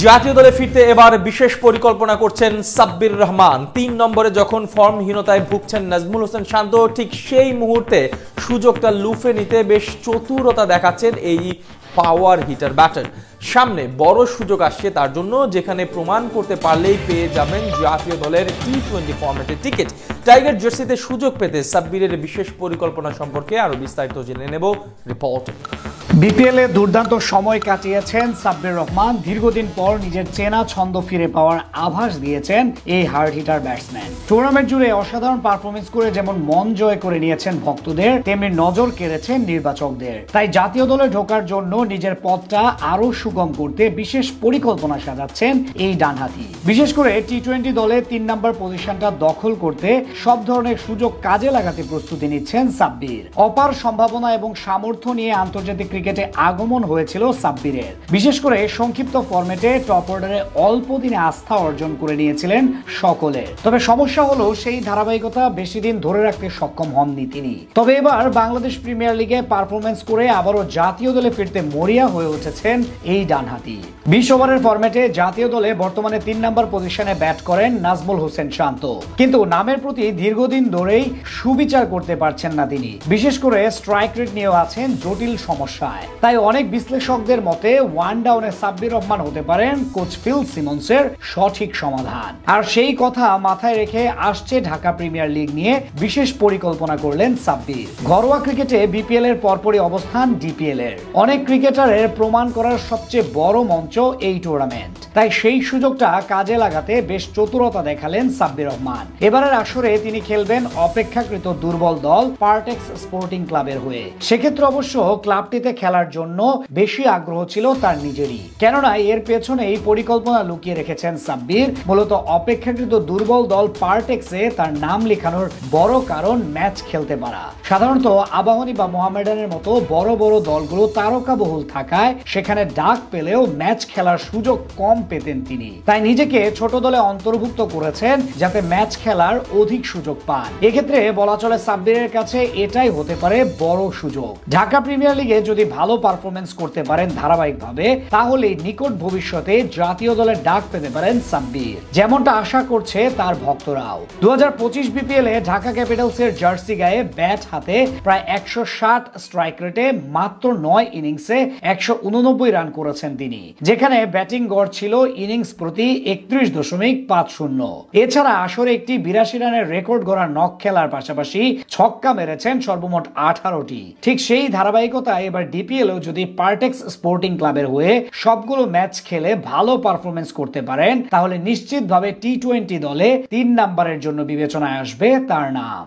জাতীয় দলে ফিরতে এবার বিশেষ পরিকল্পনা করছেন সাব্বির রহমান। ৩ নম্বরে যখন ফর্মহীনতায় ভুগছেন নাজমুল হোসেন শান্ত, ঠিক সেই মুহূর্তে সুযোগটা লুফে নিতে বেশ চতুরতা দেখাচ্ছেন এই পাওয়ার হিটার ব্যাটার। সামনে বড় সুযোগ আসছে তার জন্য, যেখানে প্রমাণ করতে পারলেই পেয়ে যাবেন জাতীয় দলের টি-20 ফরম্যাটের টিকিট। টাইগার জার্সিতে সুযোগ পেতে সাব্বিরের বিশেষ পরিকল্পনা সম্পর্কে আরো বিস্তারিত জেনে নেব রিপোর্টে। বিপিএলে দুর্দান্ত সময় কাটিয়েছেন সাব্বির রহমান। দীর্ঘদিন পর নিজের চেনা ছন্দ ফিরে পাওয়ার আভাস দিয়েছেন এই হার্ড হিটার ব্যাটসম্যান। টুর্নামেন্ট জুড়ে অসাধারণ পারফরমেন্স করে যেমন মন জয় করে নিয়েছেন ভক্তদের, তেমনি নজর কেড়েছেন নির্বাচকদের। তাই জাতীয় দলে ঢোকার জন্য নিজের পথটা আরো সুগম করতে বিশেষ পরিকল্পনা সাজাচ্ছেন এই ডানহাতি। বিশেষ করে টি-20 দলে ৩ নম্বর পজিশনটা দখল করতে সব ধরনের সুযোগ কাজে লাগাতে প্রস্তুতি নিচ্ছেন সাব্বির। অপার সম্ভাবনা এবং সামর্থ্য নিয়ে আন্তর্জাতিক ক্রিকেটে আগমন হয়েছিল সাব্বিরের। বিশেষ করে সংক্ষিপ্ত ফরম্যাটে টপ অর্ডারে অল্প দিনে আস্থা অর্জন করে নিয়েছিলেন সকলে। তবে সমস্যা হলো সেই ধারাবাহিকতা বেশি দিন ধরে রাখতে সক্ষম হননি তিনি। তবে এবার বাংলাদেশ প্রিমিয়ার লিগে পারফরমেন্স করে আবারও জাতীয় দলে ফিরতে মরিয়া হয়ে উঠেছেন এই ডানহাতি। ২০ ওভারের ফরম্যাটে জাতীয় দলে বর্তমানে ৩ নম্বর পজিশনে ব্যাট করেন নাজমুল হোসেন শান্ত, কিন্তু নামের প্রতি দীর্ঘদিন ধরেই সুবিচার করতে পারছেন না তিনি। বিশেষ করে স্ট্রাইক রেট নিয়েও আছেন জটিল সমস্যায়। তাই অনেক বিশ্লেষকদের মতে ওয়ান ডাউনে সাব্বির রহমান হতে পারেন কোচ ফিল সিমন্সের সঠিক সমাধান। আর সেই কথা মাথায় রেখে আসছে ঢাকা প্রিমিয়ার লিগ নিয়ে বিশেষ পরিকল্পনা করলেন সাব্বির। ঘরোয়া ক্রিকেটে বিপিএল এর পরপরই অবস্থান ডিপিএল এর। অনেক ক্রিকেটারের প্রমাণ করার সবচেয়ে বড় মঞ্চ এই টুর্নামেন্ট। তাই সেই সুযোগটা কাজে লাগাতে বেশ চতুরতা দেখালেন সাব্বির রহমান। এবারের আসরে তিনি খেলবেন অপেক্ষাকৃত দুর্বল দল পার্টেক্স স্পোর্টিং ক্লাবের হয়ে। সেক্ষেত্রে অবশ্য ক্লাবটিতে খেলার জন্য বেশি আগ্রহ ছিল তার নিজেরই, কেননা এর পেছনে এই পরিকল্পনা লুকিয়ে রেখেছেন সাব্বির। মূলত অপেক্ষাকৃত দুর্বল দল পার্টেক্সে তার নাম লেখানোর বড় কারণ ম্যাচ খেলতে পারা। সাধারণত আবাহনী বা মোহামেডানের মতো বড় বড় দলগুলো তারকাবহুল থাকায় সেখানে ডাক পেলেও ম্যাচ খেলার সুযোগ কম পেতেন তিনি। তাই নিজেকে ছোট দলে অন্তর্ভুক্ত করেছেন যাতে ম্যাচ খেলার অধিক সুযোগ পান। এক্ষেত্রে বলা চলে সাব্বিরের কাছে এটাই হতে পারে বড় সুযোগ। ঢাকা প্রিমিয়ার লিগে যদি ভালো পারফরমেন্স করতে পারেন ধারাবাহিকভাবে, তাহলে নিকট ভবিষ্যতে জাতীয় দলের ডাক পেতে পারেন সাব্বির, যেমনটা আশা করছে তার ভক্তরাও। ২০২৫ বিপিএল এ ঢাকা ক্যাপিটালসের জার্সি গায়ে ব্যাট হাতে প্রায় ১৬০ স্ট্রাইক রেটে মাত্র ৯ ইনিংসে ১৮৯ রান করেছেন তিনি, যেখানে ব্যাটিং গড় ছিল ইনিংস প্রতি ৩১.৫০। এছাড়া আসরে একটি ৮২ রানের রেকর্ড গড়া নক খেলার পাশাপাশি ছক্কা মেরেছেন সর্বমোট ১৮টি। ঠিক সেই ধারাবাহিকতায় এবার ডিপিএলও যদি পার্টেক্স স্পোর্টিং ক্লাবের হয়ে সবগুলো ম্যাচ খেলে ভালো পারফরমেন্স করতে পারেন, তাহলে নিশ্চিতভাবে টি-20 দলে ৩ নম্বরের জন্য বিবেচনায় আসবে তার নাম।